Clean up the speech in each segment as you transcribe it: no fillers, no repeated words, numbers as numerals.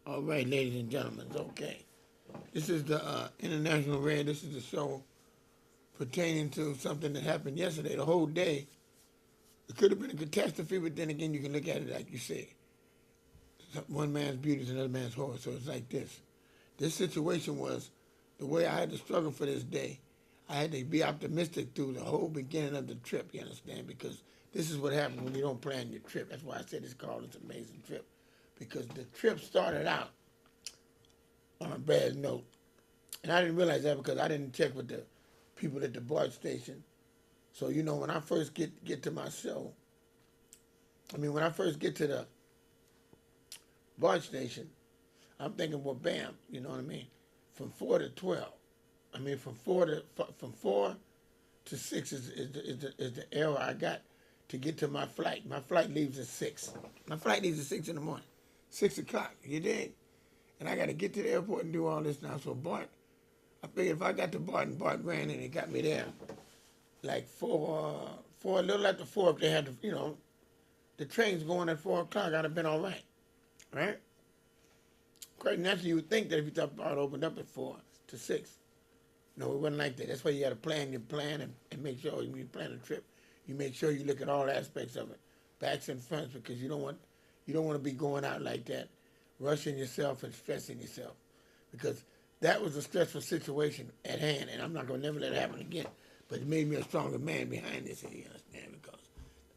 All right, ladies and gentlemen, okay. This is the International Red. This is the show pertaining to something that happened yesterday. The whole day, it could have been a catastrophe, but then again, you can look at it like you say. One man's beauty is another man's horror. So it's like this. This situation was the way I had to struggle for this day. I had to be optimistic through the whole beginning of the trip, you understand? Because this is what happens when you don't plan your trip. That's why I said it's called this amazing trip. Because the trip started out on a bad note. And I didn't realize that because I didn't check with the people at the BART station. So, when I first get to my show, when I first get to the BART station, I'm thinking, well, bam, you know what I mean? From 4 to 12. From 4 to 6 is the error I got to get to my flight. My flight leaves at 6. My flight leaves at 6 in the morning. 6 o'clock, you dig? And I got to get to the airport and do all this now. So BART, I figured if I got to BART and BART ran and it got me there, like a little after 4, if they had, the trains going at 4 o'clock, I'd have been all right, right? Quite naturally, you would think that if you thought BART opened up at 4 to 6. No, it wasn't like that. That's why you got to plan your plan and make sure when you plan a trip, you make sure you look at all aspects of it, backs and fronts, because you don't want to be going out like that, rushing yourself and stressing yourself, because that was a stressful situation at hand, and I'm not going to never let it happen again. But it made me a stronger man behind this, you understand, because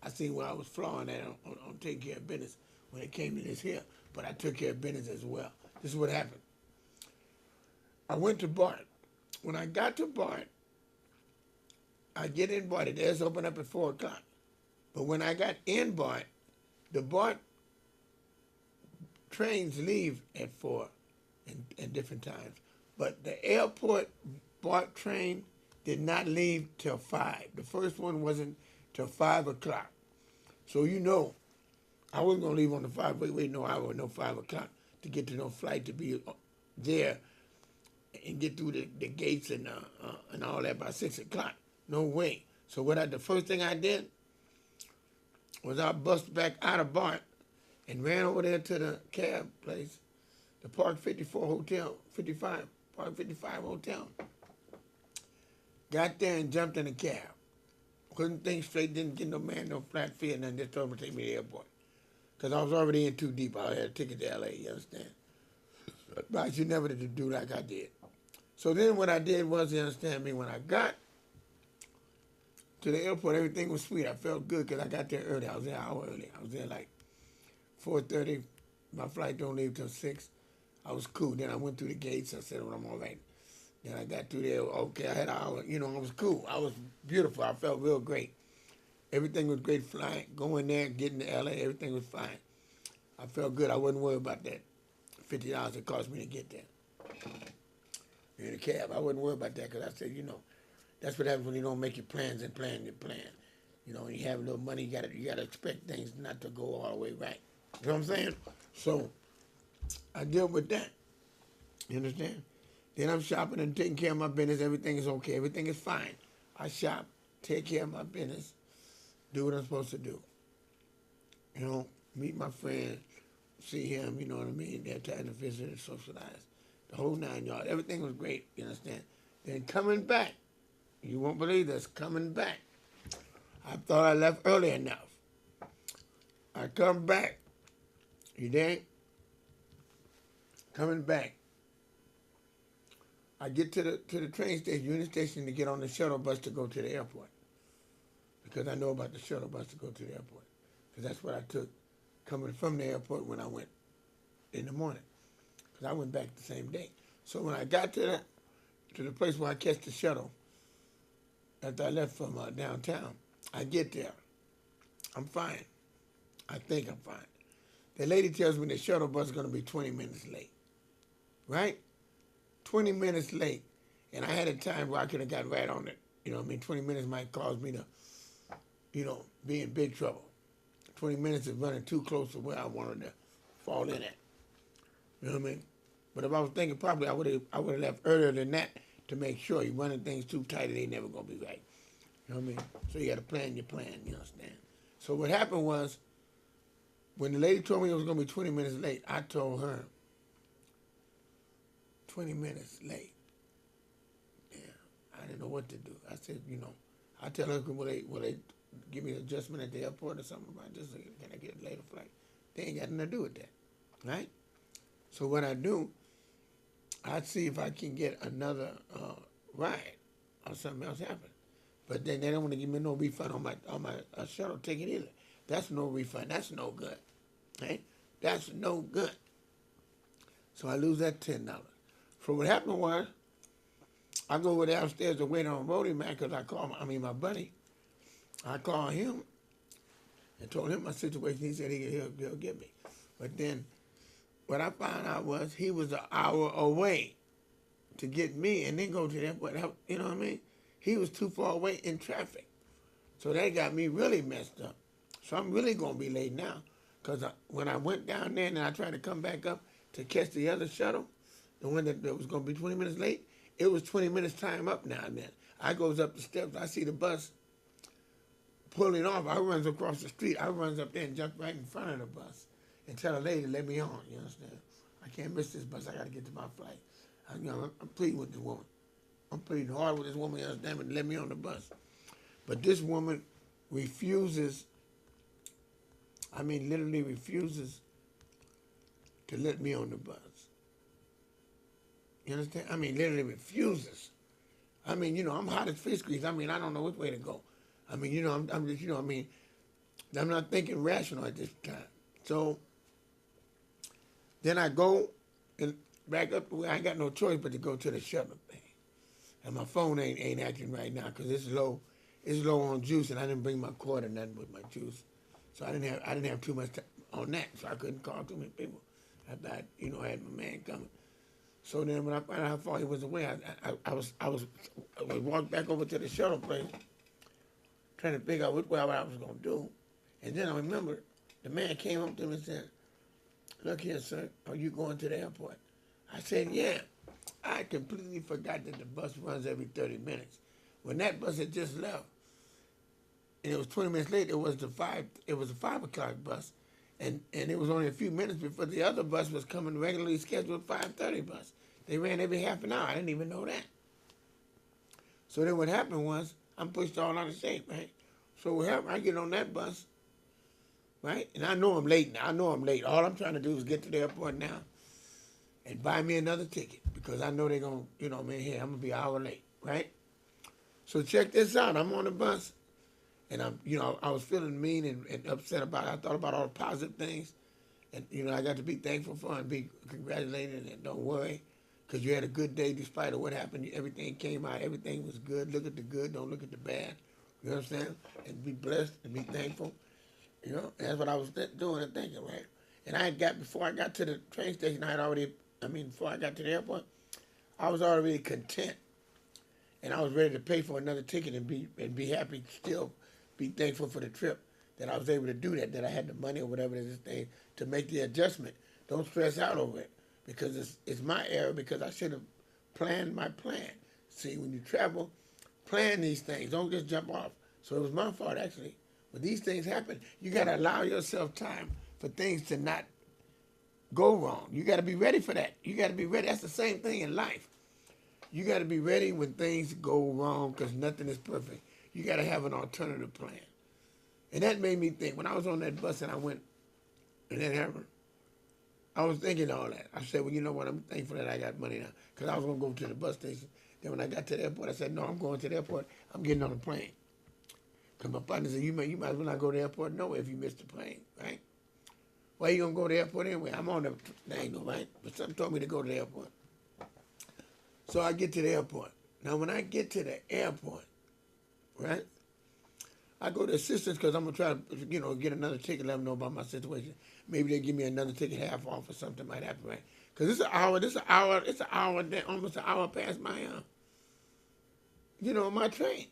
I seen where I was flawing at on taking care of business when it came to this here, but I took care of business as well. This is what happened. I went to BART. When I got to BART, I get in BART. It does open up at 4 o'clock. But when I got in BART, the BART trains leave at 4 at different times. But the airport BART train did not leave till 5. The first one wasn't till 5 o'clock. So I wasn't going to leave on the 5, wait no hour, no 5 o'clock to get to no flight to be there and get through the gates and all that by 6 o'clock. No way. So the first thing I did was I bust back out of BART and ran over there to the cab place, the Park 54 Hotel, 55, Park 55 Hotel. Got there and jumped in the cab. Couldn't think straight, didn't get no man, no flat fee, and then just told him to take me to the airport. Because I was already in too deep. I had a ticket to LA, you understand? But I should never do like I did. So then what I did was, you understand me, when I got to the airport, everything was sweet. I felt good because I got there early. I was there an hour early. I was there like 4:30. My flight don't leave till 6. I was cool. Then I went through the gates. I said, well, I'm all right. Then I got through there. Okay, I had an hour. I was cool. I was beautiful. I felt real great. Everything was great flying. Going there, getting to LA, everything was fine. I felt good. I wasn't worried about that $50 it cost me to get there in the cab. I wasn't worried about that because I said, that's what happens when you don't make your plans and plan your plan. When you have a little money, you gotta expect things not to go all the way right. You know what I'm saying? So I deal with that. You understand? Then I'm shopping and taking care of my business. Everything is okay. Everything is fine. I shop, take care of my business, do what I'm supposed to do. Meet my friend, see him, you know what I mean? They're trying to visit and socialize. The whole 9 yards. Everything was great, you understand? Then coming back, you won't believe this, coming back. I thought I left early enough. I come back, you dig? Coming back. I get to the train station, Union Station, to get on the shuttle bus to go to the airport. Because I know about the shuttle bus to go to the airport. Because that's what I took coming from the airport when I went in the morning. Because I went back the same day. So when I got to the place where I catch the shuttle, after I left from downtown, I get there. I'm fine. I think I'm fine. The lady tells me the shuttle bus is going to be 20 minutes late. Right? 20 minutes late. And I had a time where I could have got right on it. 20 minutes might cause me to, be in big trouble. 20 minutes is running too close to where I wanted to fall in at. You know what I mean? But if I was thinking properly, I would have left earlier than that to make sure you're running things too tight, it ain't never going to be right. You know what I mean? So you got to plan your plan, you understand? So what happened was, when the lady told me it was going to be 20 minutes late, I told her, 20 minutes late. Yeah, I didn't know what to do. I said, I tell her, will they give me an adjustment at the airport or something about this? Can I get a later flight? They ain't got nothing to do with that, right? So what I do, I'd see if I can get another ride or something else happen. But then they don't want to give me no refund on my shuttle ticket either. That's no refund. That's no good, right? That's no good. So I lose that $10. So what happened was, I go over downstairs to wait on Brody man because my buddy. I called him and told him my situation. He said he'll get me. But then what I found out was he was an hour away to get me and then go to the airport. You know what I mean? He was too far away in traffic. So that got me really messed up. So I'm really going to be late now because when I went down there and I tried to come back up to catch the other shuttle, the one that was going to be 20 minutes late, it was 20 minutes time up now and then. I goes up the steps. I see the bus pulling off. I runs across the street. I runs up there and jump right in front of the bus and tell the lady to let me on. You understand? I can't miss this bus. I got to get to my flight. I'm pleading with the woman. I'm pleading hard with this woman. You understand? And let me on the bus. But this woman refuses. Literally refuses to let me on the bus. You understand? Literally refuses. I'm hot as fish grease. I don't know which way to go. I'm just, I'm not thinking rational at this time. So then I go and back up. I ain't got no choice but to go to the shuttle thing. And my phone ain't acting right now because it's low. It's low on juice, and I didn't bring my cord or nothing with my juice. So I didn't have too much time on that, so I couldn't call too many people. After I had my man coming. So then when I found out how far he was away, I walked back over to the shuttle place, trying to figure out what I was going to do. And then I remember the man came up to me and said, "Look here, sir, are you going to the airport?" I said, "Yeah." I completely forgot that the bus runs every 30 minutes. When that bus had just left, and it was 20 minutes late, it was a 5 o'clock bus. And it was only a few minutes before the other bus was coming, regularly scheduled 5:30 bus. They ran every half an hour. I didn't even know that. So then what happened was, I'm pushed all out of shape, right? So what happened, I get on that bus, right? And I know I'm late now. I know I'm late. All I'm trying to do is get to the airport now and buy me another ticket because I know they're going to, I'm going to be an hour late, right? So check this out. I'm on the bus. And I was feeling mean and upset about it. I thought about all the positive things. And, I got to be thankful for and be congratulated and don't worry because you had a good day despite of what happened. Everything came out. Everything was good. Look at the good. Don't look at the bad. You understand? And be blessed and be thankful. That's what I was doing and thinking, right? And before I got to the train station, before I got to the airport, I was already content. And I was ready to pay for another ticket and be happy still. Be thankful for the trip that I was able to do that I had the money or whatever it is thing to make the adjustment. Don't stress out over it because it's my error because I should have planned my plan. See, when you travel, plan these things. Don't just jump off. So it was my fault actually. When these things happen, you got to allow yourself time for things to not go wrong. You got to be ready for that. You got to be ready. That's the same thing in life. You got to be ready when things go wrong because nothing is perfect. You got to have an alternative plan. And that made me think. When I was on that bus and I went, and that happened, I was thinking all that. I said, well, you know what? I'm thankful that I got money now because I was going to go to the bus station. Then when I got to the airport, I said, no, I'm going to the airport. I'm getting on the plane. Because my partner said, you might as well not go to the airport nowhere if you miss the plane, right? Why you going to go to the airport anyway? I'm on the thing, right? But something told me to go to the airport. So I get to the airport. Now, when I get to the airport, right, I go to assistance because I'm going to try to, get another ticket, let them know about my situation. Maybe they give me another ticket half off or something might happen, right? Because it's an hour, almost an hour past my, my train.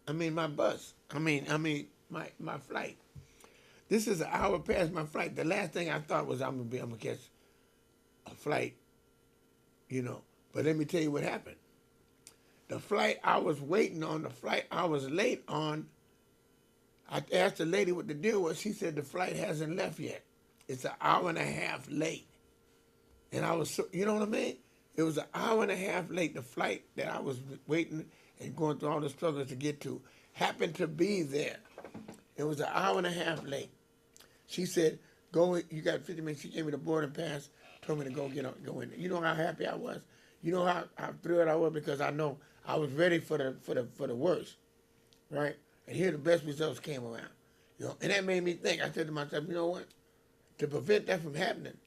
My bus. My flight. This is an hour past my flight. The last thing I thought was I'm going to catch a flight, But let me tell you what happened. The flight I was waiting on, the flight I was late on, I asked the lady what the deal was. She said the flight hasn't left yet. It's an hour and a half late. And I was, you know what I mean? It was an hour and a half late. The flight that I was waiting and going through all the struggles to get to happened to be there. It was an hour and a half late. She said, "Go. You got 50 minutes." She gave me the boarding pass. Told me to go in. You know how happy I was. You know how thrilled I was because I know I was ready for the worst, right? And here the best results came around. And that made me think. I said to myself, you know what? To prevent that from happening,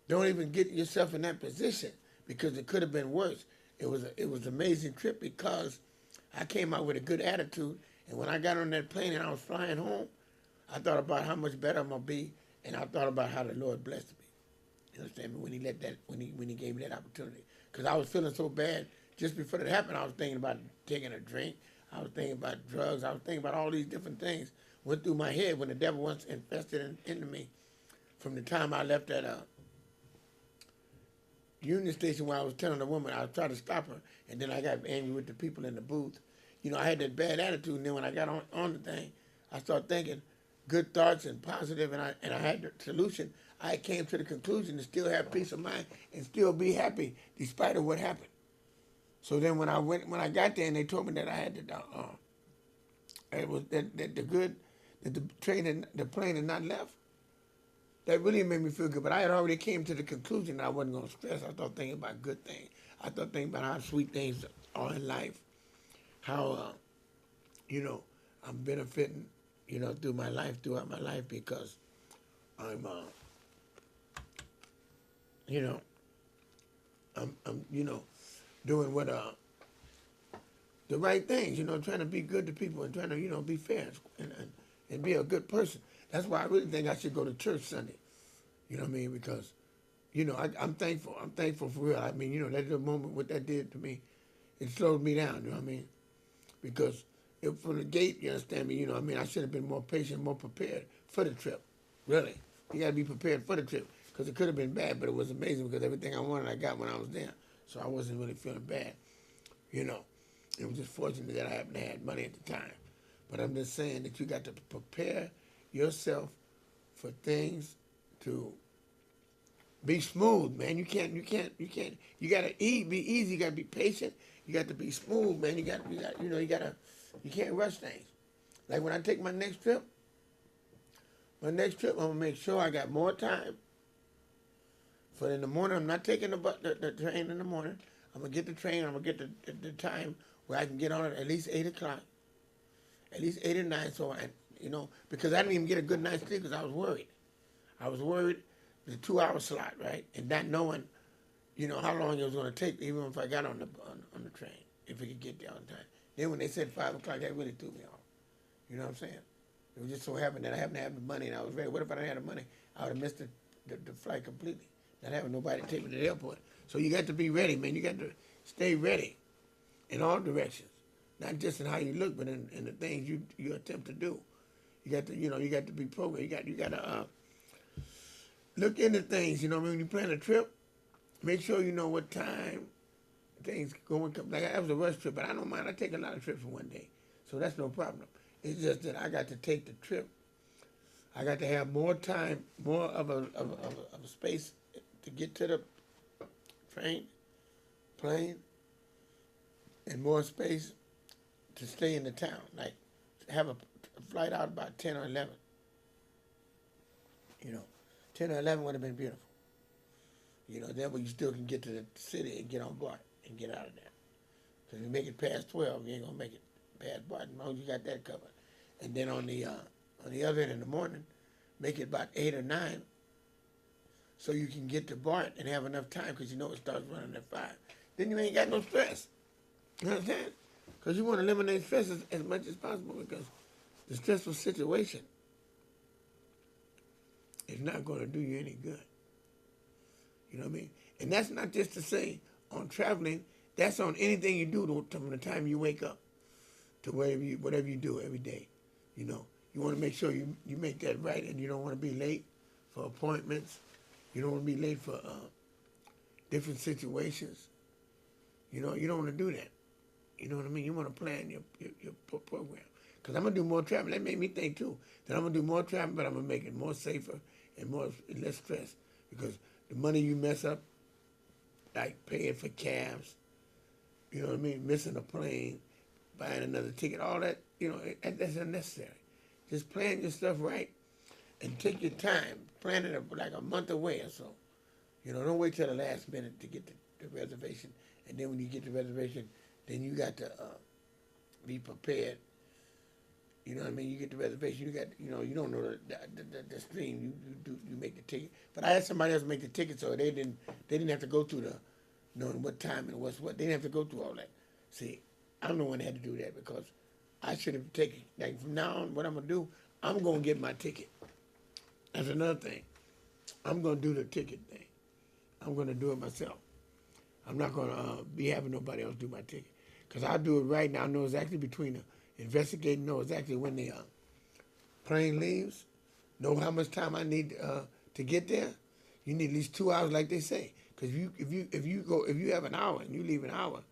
don't even get yourself in that position because it could have been worse. It was an amazing trip because I came out with a good attitude, and when I got on that plane and I was flying home, I thought about how much better I'm gonna be, and I thought about how the Lord blessed me. You understand me? When he gave me that opportunity, because I was feeling so bad just before that happened. I was thinking about taking a drink. I was thinking about drugs. I was thinking about all these different things went through my head when the devil once infested into me. From the time I left that Union Station where I was telling the woman, I was trying to stop her, and then I got angry with the people in the booth. I had that bad attitude, and then when I got on the thing, I started thinking good thoughts and positive, and I had the solution. I came to the conclusion to still have peace of mind and still be happy despite of what happened. So then when I got there and they told me that I had it was that the plane had not left. That really made me feel good. But I had already came to the conclusion that I wasn't going to stress. I started thinking about good things. I started thinking about how sweet things are in life. How, I'm benefiting, throughout my life because I'm, I'm doing what, the right things, trying to be good to people and trying to, be fair and be a good person. That's why I really think I should go to church Sunday. You know what I mean? Because, I'm thankful. I'm thankful for real. I mean, that little moment, what that did to me, it slowed me down, you know what I mean? Because from the gate, you understand me, I should have been more patient, more prepared for the trip. Really. You got to be prepared for the trip. Because it could have been bad, but it was amazing because everything I wanted, I got when I was there. So I wasn't really feeling bad, It was just fortunate that I happened to have money at the time. But I'm just saying that you got to prepare yourself for things to be smooth, man. You gotta be easy, you gotta be patient, you got to be smooth, man. You can't rush things. Like when I take my next trip, I'm gonna make sure I got more time. For in the morning, I'm not taking the train in the morning. I'm gonna get the train, I'm gonna get the time where I can get on it at least 8 o'clock. At least 8 or 9, so because I didn't even get a good night's sleep because I was worried. I was worried the 2-hour slot, right? And not knowing, how long it was going to take, even if I got on the train, if we could get there on time. Then when they said 5 o'clock, that really threw me off. You know what I'm saying? It was just so happened that I happened to have the money and I was ready. What if I didn't have the money? I would have missed the flight completely. Not having nobody to take me to the airport. So you got to be ready, man. You got to stay ready in all directions. Not just in how you look, but in the things you attempt to do. You got to be programmed. You got to look into things. When you plan a trip, make sure you know what time things go and come. Like that was a rush trip, but I don't mind. I take a lot of trips in one day, so that's no problem. It's just that I got to take the trip. I got to have more time, more of a space to get to the plane, and more space to stay in the town, like have a flight out about 10 or 11. 10 or 11 would have been beautiful. Then you still can get to the city and get on board and get out of there. Because if you make it past 12, you ain't going to make it past BART. As long as you got that covered. And then on the other end in the morning, make it about 8 or 9 so you can get to BART and have enough time because it starts running at 5. Then you ain't got no stress. You understand? Because you want to eliminate stress as much as possible because the stressful situation is not going to do you any good. You know what I mean? And that's not just to say on traveling, that's on anything you do from the time you wake up to whatever you do every day. You want to make sure you make that right and you don't want to be late for appointments. You don't want to be late for different situations. You don't want to do that. You know what I mean? You want to plan your program. Because I'm going to do more traveling. That made me think, too, that I'm going to do more traveling, but I'm going to make it more safer and less stress. Because the money you mess up like paying for cabs, you know what I mean, missing a plane, buying another ticket, all that, that's unnecessary. Just plan your stuff right and take your time. Plan it like a month away or so. Don't wait till the last minute to get the reservation. And then when you get the reservation, then you got to be prepared. You know what I mean? You get the reservation, you got, you don't know the stream. You make the ticket. But I had somebody else make the ticket, so they didn't have to go through the knowing what time and what's what. They didn't have to go through all that. See, I'm the one that had to do that because I should have taken, like from now on, what I'm going to do, I'm going to get my ticket. That's another thing. I'm going to do the ticket thing. I'm going to do it myself. I'm not going to be having nobody else do my ticket. Because I do it right now. I know exactly between the investigating, know exactly when the plane leaves, know how much time I need to get there. You need at least 2 hours, like they say. Because if you have an hour and you leave an hour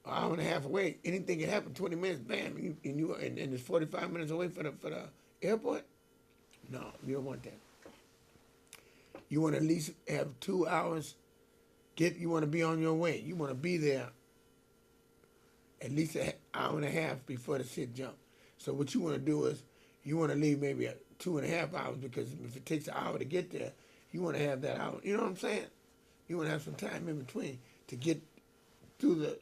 and a half away, anything can happen. 20 minutes, bam, and it's 45 minutes away for the airport. No, you don't want that. You want to at least have 2 hours. You want to be on your way. You want to be there at least an hour and a half before the shit jump. So what you want to do is you want to leave maybe 2.5 hours, because if it takes an hour to get there, you want to have that hour. You know what I'm saying? You want to have some time in between to get through the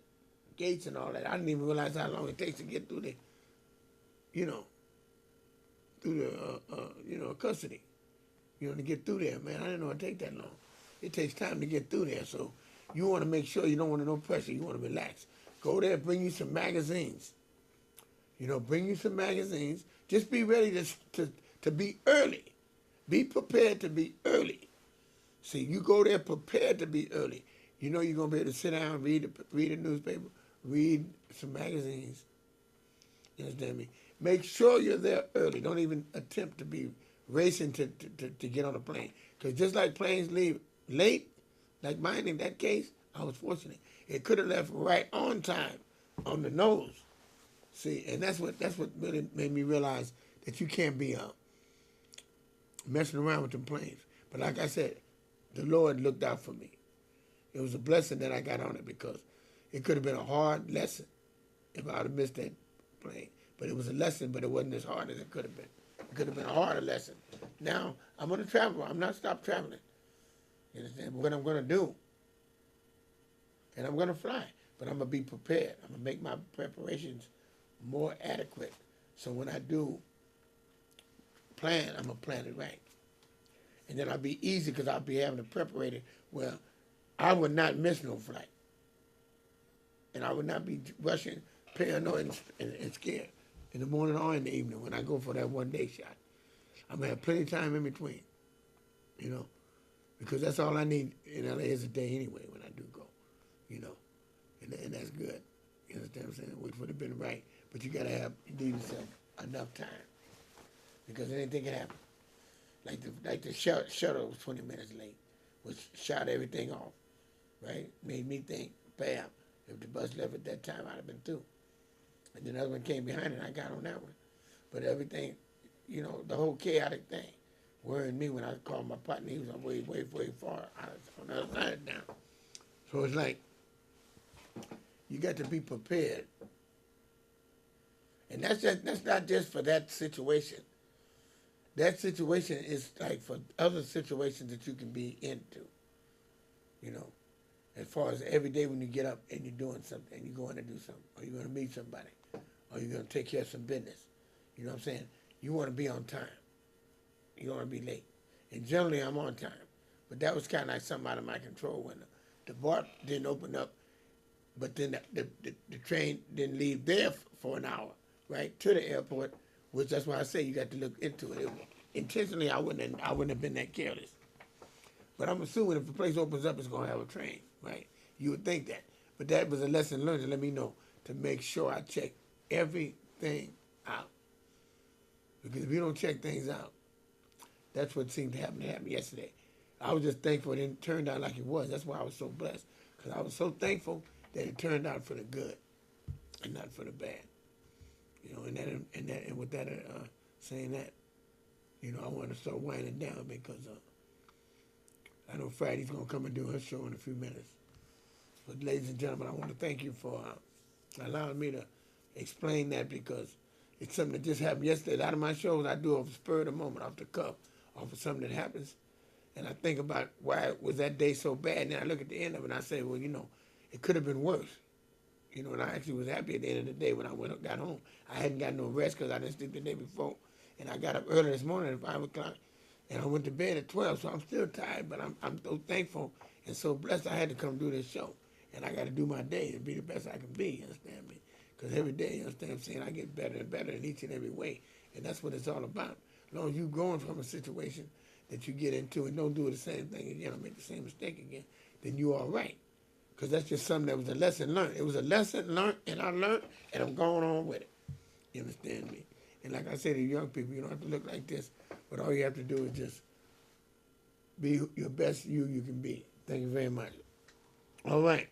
gates and all that. I didn't even realize how long it takes to get through custody. To get through there, man. I didn't know it'd take that long. It takes time to get through there. So you want to make sure you don't want no pressure. You want to relax. Go there, bring you some magazines. Bring you some magazines. Just be ready to be early. Be prepared to be early. See, you go there prepared to be early. You're going to be able to sit down, read a newspaper, read some magazines. You understand me? Make sure you're there early. Don't even attempt to be racing to get on a plane. Because just like planes leave late, like mine in that case, I was fortunate. It could have left right on time, on the nose. See, and that's what really made me realize that you can't be messing around with them planes. But like I said, the Lord looked out for me. It was a blessing that I got on it, because it could have been a hard lesson if I would have missed that plane. But it was a lesson, but it wasn't as hard as it could have been. It could have been a harder lesson. Now, I'm going to travel. I'm not stop traveling. You understand? What I'm going to do. And I'm going to fly. But I'm going to be prepared. I'm going to make my preparations more adequate. So when I do plan, I'm going to plan it right. And then I'll be easy, because I'll be having to prepare it where I would not miss no flight. And I would not be rushing, paranoid, and scared in the morning or in the evening when I go for that one-day shot. I'm going to have plenty of time in between, because that's all I need in LA is a day anyway when I do go, and that's good. You understand what I'm saying? Which would have been right. But you need yourself enough time, because anything can happen. Like the shuttle was 20 minutes late, which shot everything off, right? Made me think, bam, if the bus left at that time, I'd have been through. And then another one came behind it, and I got on that one. But everything, the whole chaotic thing, worrying me when I called my partner. He was way far on the other side of town. So it's like, you got to be prepared. And that's not just for that situation. That situation is like for other situations that you can be into, as far as every day when you get up and you're doing something, and you're going to do something, or you're going to meet somebody, or you're going to take care of some business. You know what I'm saying? You want to be on time. You don't want to be late. And generally, I'm on time. But that was kind of like something out of my control when the BART didn't open up, but then the train didn't leave there for an hour, right, to the airport, which that's why I say you got to look into it. Intentionally, I wouldn't have been that careless. But I'm assuming if the place opens up, it's going to have a train, right? You would think that. But that was a lesson learned to let me know to make sure I check everything out. Because if you don't check things out, that's what seemed to happen yesterday. I was just thankful it turned out like it was. That's why I was so blessed. Because I was so thankful that it turned out for the good and not for the bad. And with that saying that, I want to start winding down, because I know Friday's going to come and do her show in a few minutes. But ladies and gentlemen, I want to thank you for allowing me to explain that, because it's something that just happened yesterday. A lot of my shows I do off the spur of the moment, off the cuff, off of something that happens. And I think about why was that day so bad. And then I look at the end of it and I say, well, it could have been worse. And I actually was happy at the end of the day when I got home. I hadn't got no rest because I didn't sleep the day before. And I got up early this morning at 5 o'clock. And I went to bed at 12, so I'm still tired. But I'm so thankful and so blessed I had to come do this show. And I got to do my day and be the best I can be, you understand me? Because every day, you understand what I'm saying, I get better and better in each and every way. And that's what it's all about. As long as you're growing from a situation that you get into and don't do the same thing again, make the same mistake again, then you're all right. Because that's just something that was a lesson learned. It was a lesson learned, and I learned, and I'm going on with it. You understand me? And like I say to young people, you don't have to look like this, but all you have to do is just be your best you can be. Thank you very much. All right.